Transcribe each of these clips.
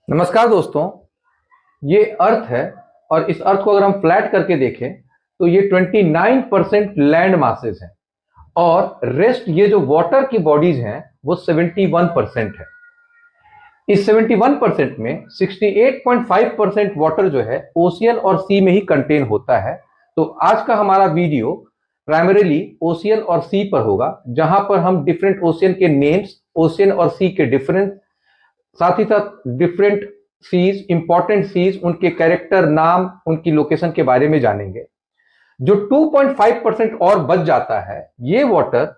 नमस्कार दोस्तों। ये अर्थ है और इस अर्थ को अगर हम फ्लैट करके देखें तो ये 29% लैंड मासेस हैं और रेस्ट ये जो वाटर की बॉडीज हैं वो 71% है। इस 71% में 68.5% वाटर जो है ओशियन और सी में ही कंटेन होता है। तो आज का हमारा वीडियो प्राइमरीली ओशियन और सी पर होगा, जहां पर हम डिफरेंट ओशियन के नेम्स, ओशियन और सी के डिफरेंस, साथ ही साथ डिफरेंट सीज, इंपॉर्टेंट सीज, उनके कैरेक्टर, नाम, उनकी लोकेशन के बारे में जानेंगे। जो 2.5% और बच जाता है, ये वाटर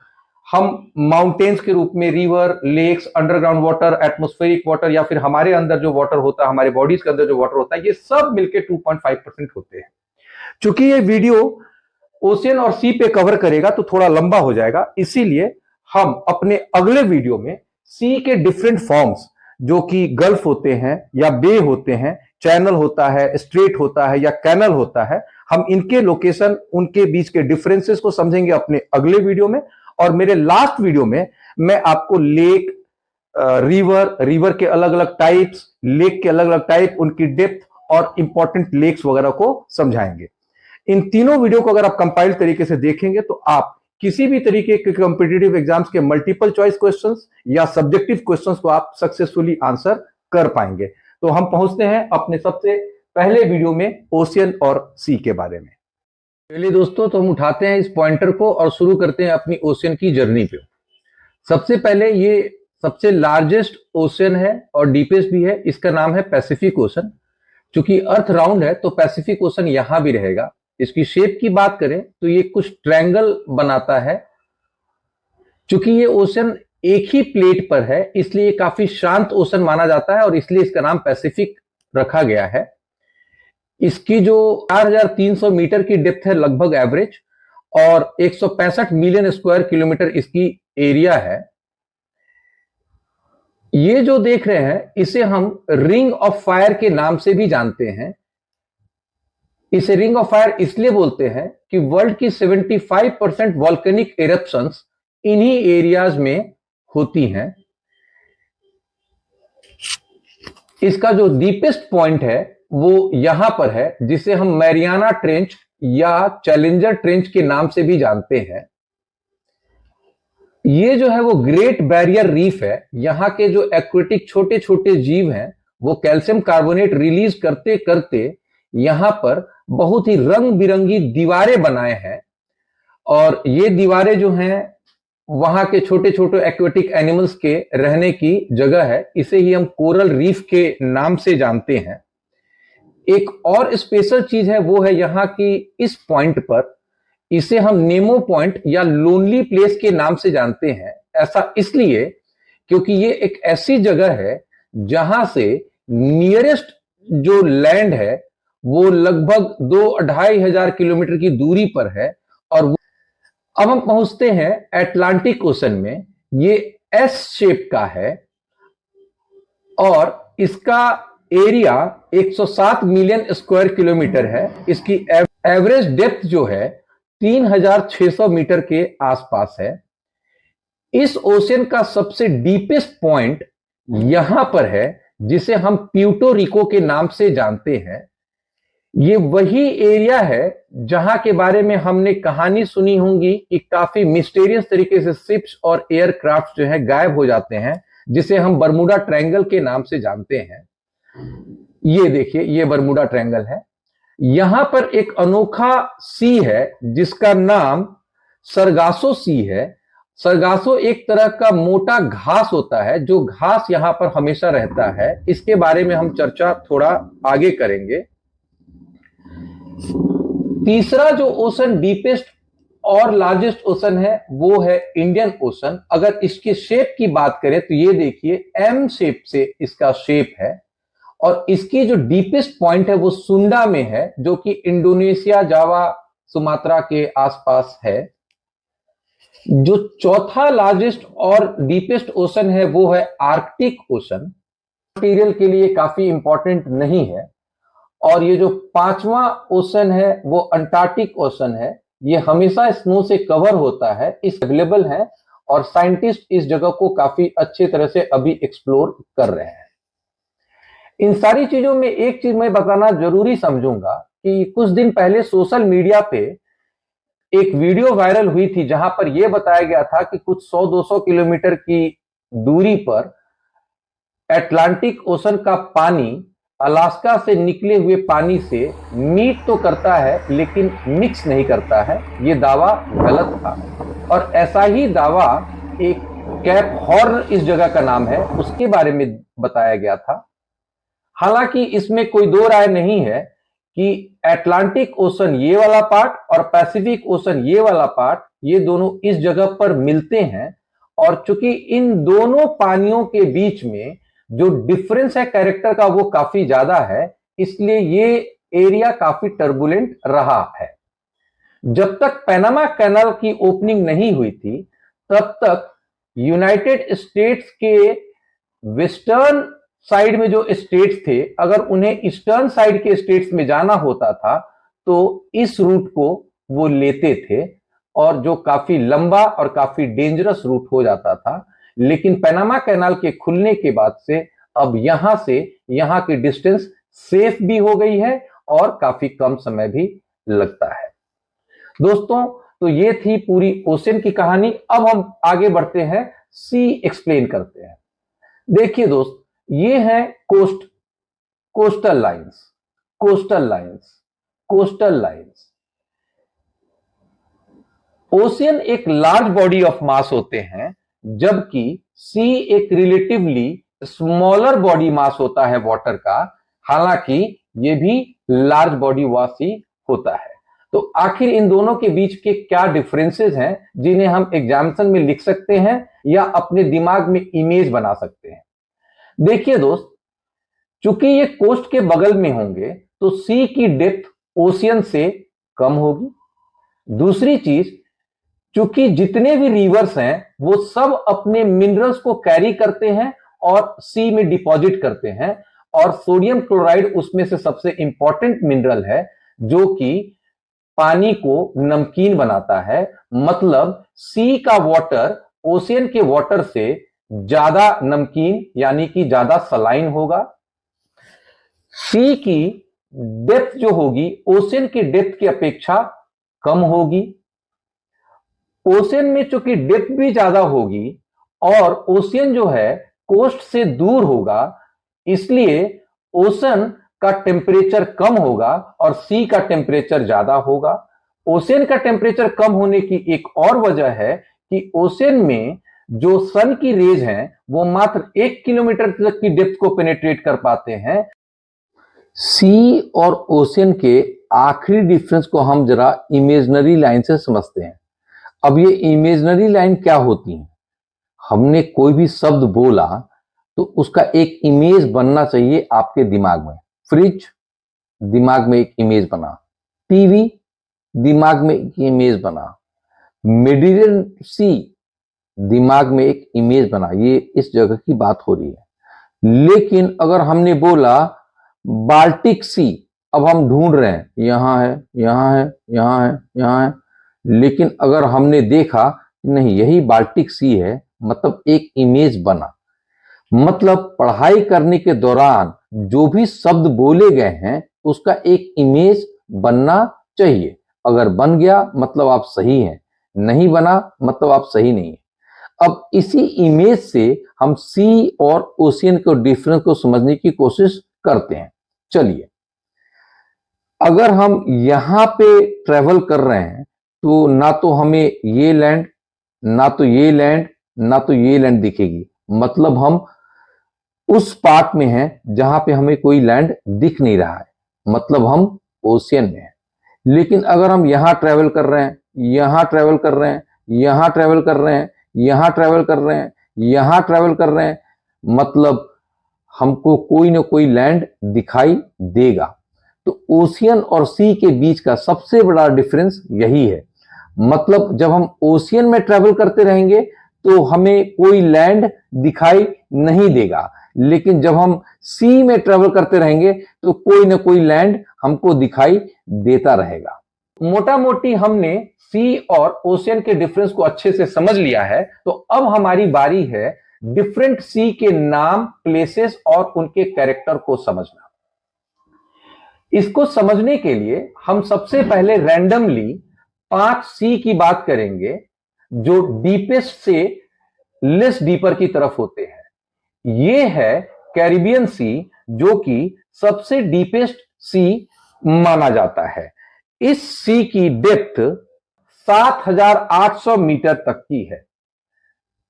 हम माउंटेन्स के रूप में, river, lakes, underground water, atmospheric water, या फिर हमारे अंदर जो वाटर होता है, हमारे बॉडीज के अंदर जो वाटर होता है, ये सब मिलके 2.5% होते हैं। चूंकि ये वीडियो ओशियन और सी पे कवर करेगा तो थोड़ा लंबा हो जाएगा, इसीलिए हम अपने अगले वीडियो में सी के डिफरेंट फॉर्म्स, जो कि गल्फ होते हैं या बे होते हैं, चैनल होता है, स्ट्रेट होता है या कैनल होता है, हम इनके लोकेशन, उनके बीच के डिफरेंसेस को समझेंगे अपने अगले वीडियो में। और मेरे लास्ट वीडियो में मैं आपको लेक, रिवर के अलग अलग टाइप्स, लेक के अलग अलग टाइप, उनकी डेप्थ और इंपॉर्टेंट लेक्स वगैरह को समझाएंगे। इन तीनों वीडियो को अगर आप कंपाइल तरीके से देखेंगे तो आप किसी भी तरीके के कॉम्पिटिटिव एग्जाम्स के मल्टीपल चॉइस क्वेश्चंस या सब्जेक्टिव क्वेश्चंस को आप सक्सेसफुली आंसर कर पाएंगे। तो हम पहुंचते हैं अपने सबसे पहले वीडियो में ओशियन और सी के बारे में। चलिए दोस्तों, तो हम उठाते हैं इस पॉइंटर को और शुरू करते हैं अपनी ओशियन की जर्नी पे। सबसे पहले ये सबसे लार्जेस्ट ओशियन है और डीपेस्ट भी है, इसका नाम है पैसिफिक ओशन। चूंकि अर्थ राउंड है तो पैसिफिक ओशन यहां भी रहेगा। इसकी शेप की बात करें तो ये कुछ ट्रायंगल बनाता है। चूंकि ये ओशन एक ही प्लेट पर है, इसलिए काफी शांत ओशन माना जाता है और इसलिए इसका नाम पैसिफिक रखा गया है। इसकी जो 4300 मीटर की डेप्थ है लगभग एवरेज, और 165 मिलियन स्क्वायर किलोमीटर इसकी एरिया है। ये जो देख रहे हैं इसे हम रिंग ऑफ फायर के नाम से भी जानते हैं। इसे रिंग ऑफ फायर इसलिए बोलते हैं कि वर्ल्ड की 75% वॉल्केनिक इरप्शंस इन्हीं एरियाज में होती हैं। इसका जो डीपेस्ट पॉइंट है वो यहां पर है, जिसे हम मैरियाना ट्रेंच या चैलेंजर ट्रेंच के नाम से भी जानते हैं। ये जो है वो ग्रेट बैरियर रीफ है। यहां के जो एक्वेटिक छोटे छोटे जीव हैं वो कैल्शियम कार्बोनेट रिलीज करते करते यहां पर बहुत ही रंग बिरंगी दीवारें बनाए हैं, और ये दीवारें जो हैं वहां के छोटे छोटे एक्वेटिक एनिमल्स के रहने की जगह है। इसे ही हम कोरल रीफ के नाम से जानते हैं। एक और स्पेशल चीज है, वो है यहाँ की इस पॉइंट पर इसे हम नेमो पॉइंट या लोनली प्लेस के नाम से जानते हैं। ऐसा इसलिए क्योंकि ये एक ऐसी जगह है जहां से नियरेस्ट जो लैंड है वो लगभग 2-2.5 किलोमीटर की दूरी पर है। और अब हम पहुंचते हैं अटलांटिक ओशन में। ये एस शेप का है और इसका एरिया 107 मिलियन स्क्वायर किलोमीटर है। इसकी एवरेज डेप्थ जो है 3600 मीटर के आसपास है। इस ओशियन का सबसे डीपेस्ट पॉइंट यहां पर है, जिसे हम प्यूर्टो रिको के नाम से जानते हैं। ये वही एरिया है जहां के बारे में हमने कहानी सुनी होगी कि काफी मिस्टीरियस तरीके से शिप्स और एयरक्राफ्ट जो है गायब हो जाते हैं, जिसे हम बरमूडा ट्रायंगल के नाम से जानते हैं। ये देखिए, ये बरमूडा ट्रायंगल है। यहां पर एक अनोखा सी है जिसका नाम सरगासो सी है। सरगासो एक तरह का मोटा घास होता है, जो घास यहां पर हमेशा रहता है। इसके बारे में हम चर्चा थोड़ा आगे करेंगे। तीसरा जो ओशन डीपेस्ट और लार्जेस्ट ओशन है वो है इंडियन ओशन। अगर इसके शेप की बात करें तो ये देखिए, एम शेप से इसका शेप है, और इसकी जो डीपेस्ट पॉइंट है वो सुंडा में है, जो कि इंडोनेशिया, जावा, सुमात्रा के आसपास है। जो चौथा लार्जेस्ट और डीपेस्ट ओशन है वो है आर्कटिक ओशन। मटेरियल के लिए काफी इंपॉर्टेंट नहीं है। और ये जो पांचवा ओशन है वो अंटार्कटिक ओशन है। ये हमेशा स्नो से कवर होता है, इस अवेलेबल है, और साइंटिस्ट इस जगह को काफी अच्छे तरह से अभी एक्सप्लोर कर रहे हैं। इन सारी चीजों में एक चीज मैं बताना जरूरी समझूंगा कि कुछ दिन पहले सोशल मीडिया पे एक वीडियो वायरल हुई थी जहां पर यह बताया गया था कि कुछ 100-200 किलोमीटर की दूरी पर अटलांटिक ओशन का पानी अलास्का से निकले हुए पानी से मीट तो करता है लेकिन मिक्स नहीं करता है। यह दावा गलत था और ऐसा ही दावा एक कैप हॉर्न इस जगह का नाम है उसके बारे में बताया गया था। हालांकि इसमें कोई दो राय नहीं है कि अटलांटिक ओशन ये वाला पार्ट और पैसिफिक ओशन ये वाला पार्ट ये दोनों इस जगह पर मिलते हैं और चूंकि इन दोनों पानियों के बीच में जो डिफरेंस है कैरेक्टर का वो काफी ज्यादा है, इसलिए ये एरिया काफी टर्बुलेंट रहा है। जब तक पैनामा कैनाल की ओपनिंग नहीं हुई थी तब तक यूनाइटेड स्टेट्स के वेस्टर्न साइड में जो स्टेट्स थे अगर उन्हें ईस्टर्न साइड के स्टेट्स में जाना होता था तो इस रूट को वो लेते थे और जो काफी लंबा और काफी डेंजरस रूट हो जाता था। लेकिन पैनामा कैनाल के खुलने के बाद से अब यहां से यहां की डिस्टेंस सेफ भी हो गई है और काफी कम समय भी लगता है। दोस्तों तो ये थी पूरी ओशन की कहानी। अब हम आगे बढ़ते हैं, सी एक्सप्लेन करते हैं। देखिए दोस्त, ये है coastal lines, coastal lines, coastal lines. Ocean एक लार्ज बॉडी ऑफ मास होते हैं जबकि सी एक रिलेटिवली स्मॉलर बॉडी मास होता है वाटर का, हालांकि ये भी लार्ज बॉडी मास ही होता है। तो आखिर इन दोनों के बीच के क्या डिफरेंसेस हैं जिन्हें हम एग्जामिनेशन में लिख सकते हैं या अपने दिमाग में इमेज बना सकते हैं। देखिए दोस्त, चूंकि ये कोस्ट के बगल में होंगे तो सी की डेप्थ ओशियन से कम होगी। दूसरी चीज, चूंकि जितने भी रिवर्स हैं वो सब अपने मिनरल्स को कैरी करते हैं और सी में डिपॉजिट करते हैं और सोडियम क्लोराइड उसमें से सबसे इंपॉर्टेंट मिनरल है जो कि पानी को नमकीन बनाता है। मतलब सी का वाटर ओशियन के वाटर से ज्यादा नमकीन यानी कि ज्यादा सलाइन होगा। सी की डेप्थ जो होगी ओशियन की डेप्थ की अपेक्षा कम होगी। ओशियन में चूंकि डेप्थ भी ज्यादा होगी और ओशियन जो है कोस्ट से दूर होगा, इसलिए ओशन का टेम्परेचर कम होगा और सी का टेम्परेचर ज्यादा होगा। ओशियन का टेम्परेचर कम होने की एक और वजह है कि ओशियन में जो सन की रेज हैं वो मात्र 1 किलोमीटर तक की डेप्थ को पेनेट्रेट कर पाते हैं। सी और ओशियन के आखिरी डिफरेंस को हम जरा इमेजिनरी लाइन से समझते हैं। अब ये इमेजिनरी लाइन क्या होती है? हमने कोई भी शब्द बोला तो उसका एक इमेज बनना चाहिए आपके दिमाग में। फ्रिज, दिमाग में एक इमेज बना। टीवी, दिमाग में एक इमेज बना। मेडिटेरेनियन सी, दिमाग में एक इमेज बना। ये इस जगह की बात हो रही है। लेकिन अगर हमने बोला बाल्टिक सी, अब हम ढूंढ रहे हैं, यहां है, यहां है, यहां है, यहां है, लेकिन अगर हमने देखा नहीं यही बाल्टिक सी है, मतलब एक इमेज बना। मतलब पढ़ाई करने के दौरान जो भी शब्द बोले गए हैं उसका एक इमेज बनना चाहिए। अगर बन गया मतलब आप सही हैं, नहीं बना मतलब आप सही नहीं है। अब इसी इमेज से हम सी और ओशियन के डिफरेंस को समझने की कोशिश करते हैं। चलिए, अगर हम यहां पे ट्रेवल कर रहे हैं तो ना तो हमें ये लैंड, ना तो ये लैंड, ना तो ये लैंड दिखेगी। मतलब हम उस पार्ट में हैं जहां पे हमें कोई लैंड दिख नहीं रहा है, मतलब हम ओशियन में हैं। लेकिन अगर हम यहां ट्रेवल कर रहे हैं, यहां ट्रेवल कर रहे हैं, यहां ट्रेवल कर रहे हैं, यहां ट्रेवल कर रहे हैं, यहां ट्रेवल कर रहे हैं, मतलब हमको कोई ना कोई लैंड दिखाई देगा। तो ओशियन और सी के बीच का सबसे बड़ा डिफरेंस यही है। मतलब जब हम ओशियन में ट्रेवल करते रहेंगे तो हमें कोई लैंड दिखाई नहीं देगा, लेकिन जब हम सी में ट्रेवल करते रहेंगे तो कोई ना कोई लैंड हमको दिखाई देता रहेगा। मोटा मोटी हमने सी और ओशियन के डिफरेंस को अच्छे से समझ लिया है। तो अब हमारी बारी है डिफरेंट सी के नाम, प्लेसेस और उनके कैरेक्टर को समझना। इसको समझने के लिए हम सबसे पहले रैंडमली 5 सी की बात करेंगे जो डीपेस्ट से लेस डीपर की तरफ होते हैं। ये है कैरिबियन सी, जो कि सबसे डीपेस्ट सी माना जाता है। इस सी की डेप्थ 7,800 मीटर तक की है।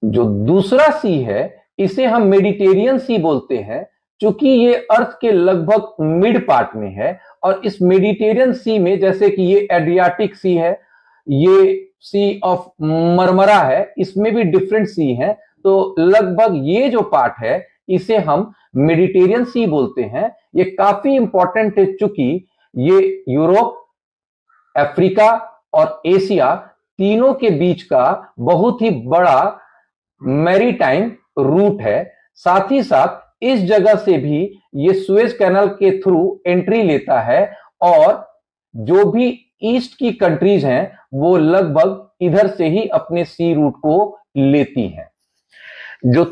जो दूसरा सी है, इसे हम मेडिटेरियन सी बोलते हैं, क्योंकि ये अर्थ के लगभग मिड पार्ट में है। और इस मेडिटेरियन सी में, जैसे कि ये एड्रियाटिक सी है, ये सी ऑफ मरमरा है, इसमें भी डिफरेंट सी है। तो लगभग ये जो पार्ट है, इसे हम मेडिटेरियन सी बोलते हैं। ये काफी इंपॉर्टेंट है, चूंकि ये यूरोप, अफ्रीका और एशिया तीनों के बीच का बहुत ही बड़ा मैरीटाइम रूट है। साथ ही साथ इस जगह से भी ये सुएज कैनाल के थ्रू एंट्री लेता है, और जो भी ईस्ट की कंट्रीज हैं वो लगभग इधर से ही अपने सी रूट को लेती हैं। जो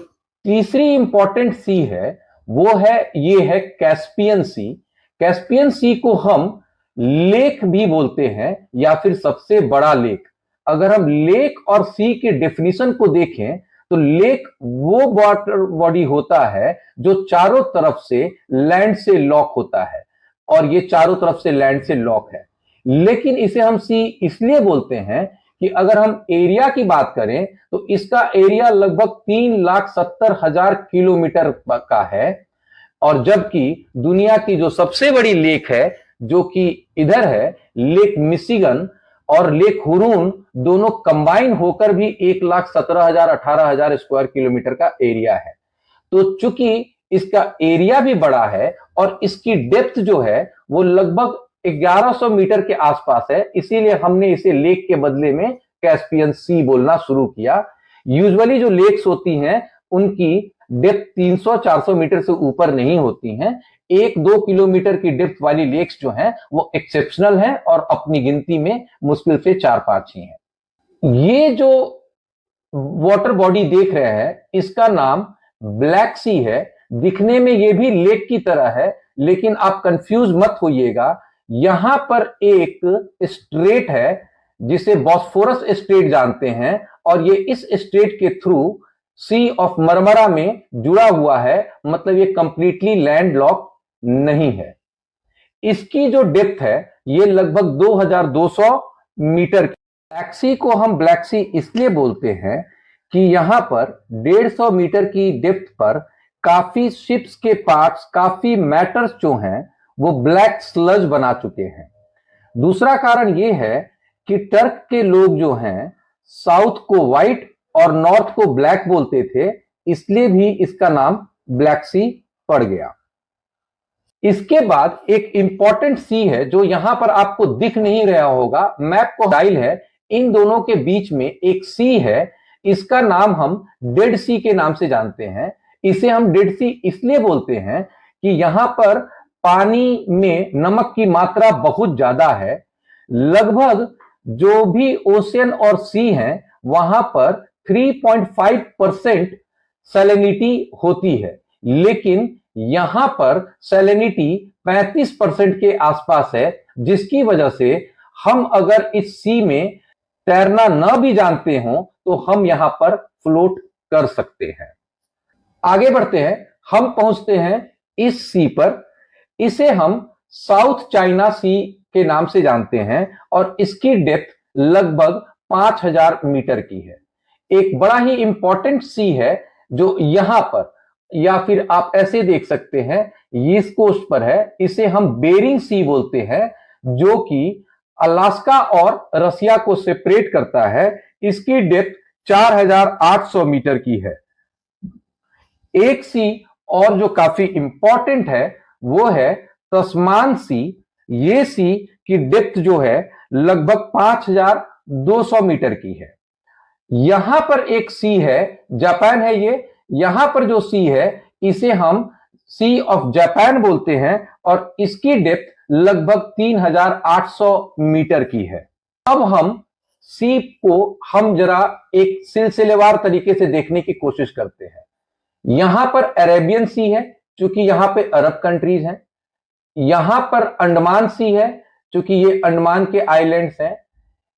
तीसरी इंपॉर्टेंट सी है वो है, ये है कैस्पियन सी। कैस्पियन सी को हम लेक भी बोलते हैं, या फिर सबसे बड़ा लेक। अगर हम लेक और सी के डेफिनेशन को देखें तो लेक वो वाटर बॉडी होता है जो चारों तरफ से लैंड से लॉक होता है, और ये चारों तरफ से लैंड से लॉक है। लेकिन इसे हम सी इसलिए बोलते हैं कि अगर हम एरिया की बात करें तो इसका एरिया लगभग 3,70,000 किलोमीटर का है। और जबकि दुनिया की जो सबसे बड़ी लेक है, जो कि इधर है, लेक मिशिगन और लेक हुरून, दोनों कंबाइन होकर भी 1,17,000 18,000 स्क्वायर किलोमीटर का एरिया है। तो चूंकि इसका एरिया भी बड़ा है और इसकी डेप्थ जो है वो लगभग 1100 मीटर के आसपास है, इसीलिए हमने इसे लेक के बदले में कैस्पियन सी बोलना शुरू किया। यूजुअली जो लेक्स होती हैं उनकी डेप्थ 300-400 मीटर से ऊपर नहीं होती हैं। 1-2 किलोमीटर की डेप्थ वाली लेक्स जो हैं वो एक्सेप्शनल हैं, और अपनी गिनती में मुश्किल से 4-5 ही हैं। ये जो वाटर बॉडी देख रहे हैं, इसका नाम ब्लैक सी है। दिखने में ये भी लेक की तरह है, लेकिन आप कंफ्यूज मत होइएगा। यहां पर एक स्ट्रेट है जिसे बॉस्फोरस स्ट्रेट जानते हैं, और ये इस स्ट्रेट के थ्रू सी ऑफ मरमरा में जुड़ा हुआ है। मतलब ये कंप्लीटली लैंड लॉक नहीं है। इसकी जो डेप्थ है ये लगभग 2,200 मीटर। ब्लैक सी को हम ब्लैक सी इसलिए बोलते हैं कि यहां पर 150 मीटर की डेप्थ पर काफी शिप्स के पार्ट्स, काफी मैटर्स जो हैं वो ब्लैक स्लज बना चुके हैं। दूसरा कारण यह है कि टर्क के लोग जो हैं साउथ को व्हाइट और नॉर्थ को ब्लैक बोलते थे, इसलिए भी इसका नाम ब्लैक सी पड़ गया। इसके बाद एक इंपॉर्टेंट सी है जो यहां पर आपको दिख नहीं रहा होगा, मैप को डायल है, इन दोनों के बीच में एक सी है। इसका नाम हम डेड सी के नाम से जानते हैं। इसे हम डेड सी इसलिए बोलते हैं कि यहां पर पानी में नमक की मात्रा बहुत ज्यादा है। लगभग जो भी ओशियन और सी हैं वहां पर 3.5% सैलिनिटी होती है, लेकिन यहां पर सैलिनिटी 35% के आसपास है, जिसकी वजह से हम अगर इस सी में तैरना न भी जानते हो तो हम यहां पर फ्लोट कर सकते हैं। आगे बढ़ते हैं, हम पहुंचते हैं इस सी पर। इसे हम साउथ चाइना सी के नाम से जानते हैं, और इसकी डेप्थ लगभग 5,000 मीटर की है। एक बड़ा ही इंपॉर्टेंट सी है जो यहां पर, या फिर आप ऐसे देख सकते हैं, ईस्ट कोस्ट पर है। इसे हम बेरिंग सी बोलते हैं, जो कि अलास्का और रसिया को सेपरेट करता है। इसकी डेप्थ 4,800 मीटर की है। एक सी और जो काफी इंपॉर्टेंट है वो है तस्मान सी। ये सी की डेप्थ जो है लगभग 5,200 मीटर की है। यहां पर एक सी है, जापान है ये। यहां पर जो सी है इसे हम सी ऑफ जापान बोलते हैं, और इसकी डेप्थ लगभग 3,800 मीटर की है। अब हम सी को हम जरा एक सिलसिलेवार तरीके से देखने की कोशिश करते हैं। यहां पर अरेबियन सी है, क्योंकि यहां पे अरब कंट्रीज हैं। यहां पर अंडमान सी है, क्योंकि ये अंडमान के आइलैंड्स हैं।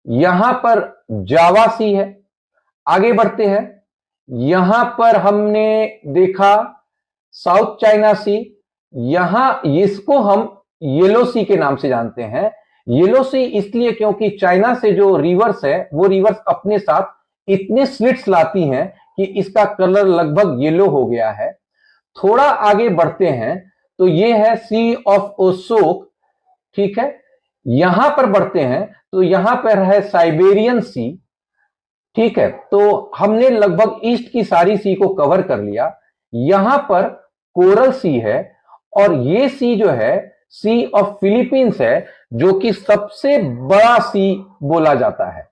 यहां पर जावा सी है। आगे बढ़ते हैं, यहां पर हमने देखा साउथ चाइना सी। यहां इसको हम येलो सी के नाम से जानते हैं। येलो सी इसलिए क्योंकि चाइना से जो रिवर्स है वो रिवर्स अपने साथ इतने स्लिट्स लाती हैं कि इसका कलर लगभग येलो हो गया है। थोड़ा आगे बढ़ते हैं तो ये है सी ऑफ ओसोक, ठीक है। यहां पर बढ़ते हैं तो यहां पर है साइबेरियन सी, ठीक है। तो हमने लगभग ईस्ट की सारी सी को कवर कर लिया। यहां पर कोरल सी है, और ये सी जो है सी ऑफ फिलीपींस है, जो कि सबसे बड़ा सी बोला जाता है।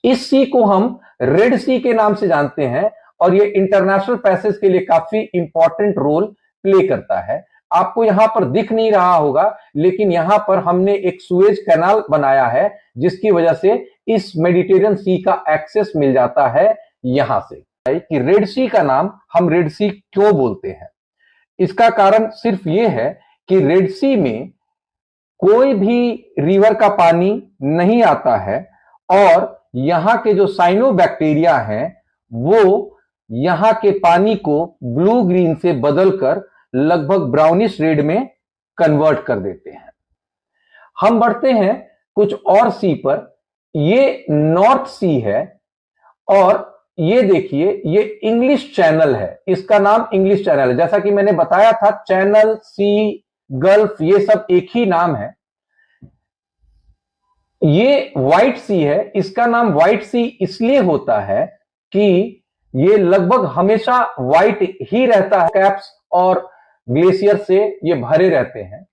इस सी को हम रेड सी के नाम से जानते हैं, और ये इंटरनेशनल पैसेज के लिए काफी इंपॉर्टेंट रोल प्ले करता है। आपको यहां पर दिख नहीं रहा होगा, लेकिन यहां पर हमने एक सुएज कैनाल बनाया है, जिसकी वजह से इस मेडिटेरियन सी का एक्सेस मिल जाता है यहां से। कि रेड सी का नाम हम रेड सी क्यों बोलते हैं, इसका कारण सिर्फ यह है कि रेड सी में कोई भी रिवर का पानी नहीं आता है, और यहां के जो साइनोबैक्टीरिया हैं वो यहां के पानी को ब्लू ग्रीन से बदलकर लगभग ब्राउनिश रेड में कन्वर्ट कर देते हैं। हम बढ़ते हैं कुछ और सी पर। ये नॉर्थ सी है, और ये देखिए ये इंग्लिश चैनल है। इसका नाम इंग्लिश चैनल है। जैसा कि मैंने बताया था, चैनल, सी, गल्फ, ये सब एक ही नाम है। ये व्हाइट सी है। इसका नाम व्हाइट सी इसलिए होता है कि ये लगभग हमेशा व्हाइट ही रहता है। कैप्स और ग्लेशियर से ये भरे रहते हैं।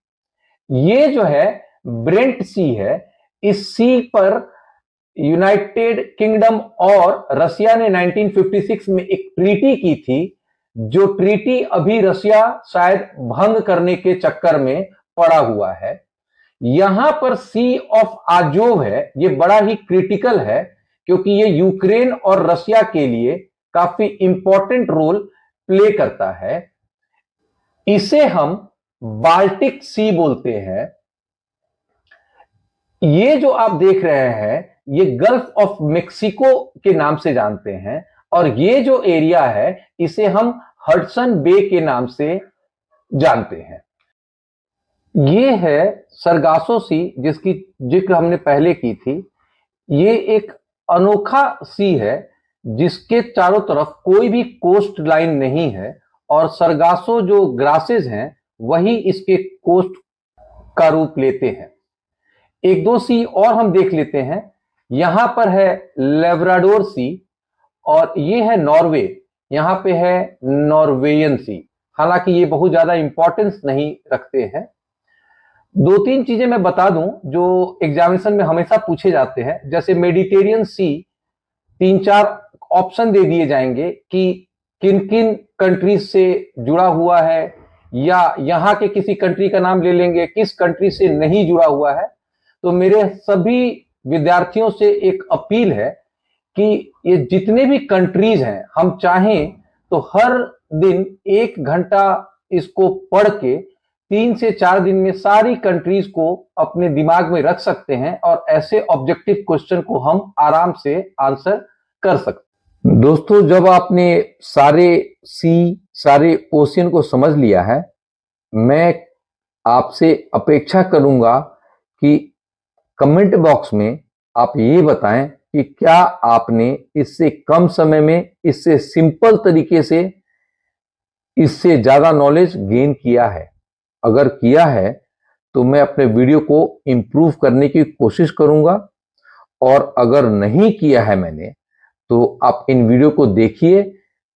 ये जो है ब्रेंट सी है। इस सी पर यूनाइटेड किंगडम और रशिया ने 1956 में एक ट्रीटी की थी, जो ट्रीटी अभी रशिया शायद भंग करने के चक्कर में पड़ा हुआ है। यहां पर सी ऑफ आजोव है। ये बड़ा ही क्रिटिकल है, क्योंकि ये यूक्रेन और रशिया के लिए काफी इंपॉर्टेंट रोल प्ले करता है। इसे हम बाल्टिक सी बोलते हैं। ये जो आप देख रहे हैं ये गल्फ ऑफ मेक्सिको के नाम से जानते हैं, और ये जो एरिया है इसे हम हडसन बे के नाम से जानते हैं। ये है सरगासो सी, जिसकी जिक्र हमने पहले की थी। ये एक अनोखा सी है जिसके चारों तरफ कोई भी कोस्ट लाइन नहीं है, और सरगासो जो ग्रासेस हैं वही इसके कोस्ट का रूप लेते हैं। एक दो सी और हम देख लेते हैं। यहां पर है लेब्राडोर सी, और ये है नॉर्वे। यहां पे है नॉर्वेयन सी। हालांकि ये बहुत ज्यादा इंपॉर्टेंस नहीं रखते हैं। दो तीन चीजें मैं बता दूं जो एग्जामिनेशन में हमेशा पूछे जाते हैं। जैसे मेडिटेरियन सी, तीन चार ऑप्शन दे दिए जाएंगे कि किन किन कंट्रीज से जुड़ा हुआ है, या यहां के किसी कंट्री का नाम ले लेंगे किस कंट्री से नहीं जुड़ा हुआ है। तो मेरे सभी विद्यार्थियों से एक अपील है कि ये जितने भी कंट्रीज हैं, हम चाहें तो हर दिन 1 घंटा इसको पढ़ के 3 से 4 दिन में सारी कंट्रीज को अपने दिमाग में रख सकते हैं, और ऐसे ऑब्जेक्टिव क्वेश्चन को हम आराम से आंसर कर सकते हैं। दोस्तों, जब आपने सारे सी, सारे ओशियन को समझ लिया है, मैं आपसे अपेक्षा करूंगा कि कमेंट बॉक्स में आप ये बताएं कि क्या आपने इससे कम समय में, इससे सिंपल तरीके से, इससे ज्यादा नॉलेज गेन किया है। अगर किया है तो मैं अपने वीडियो को इंप्रूव करने की कोशिश करूंगा, और अगर नहीं किया है मैंने, तो आप इन वीडियो को देखिए।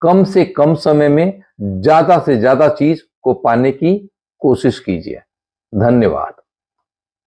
कम से कम समय में ज्यादा से ज्यादा चीज को पाने की कोशिश कीजिए। धन्यवाद।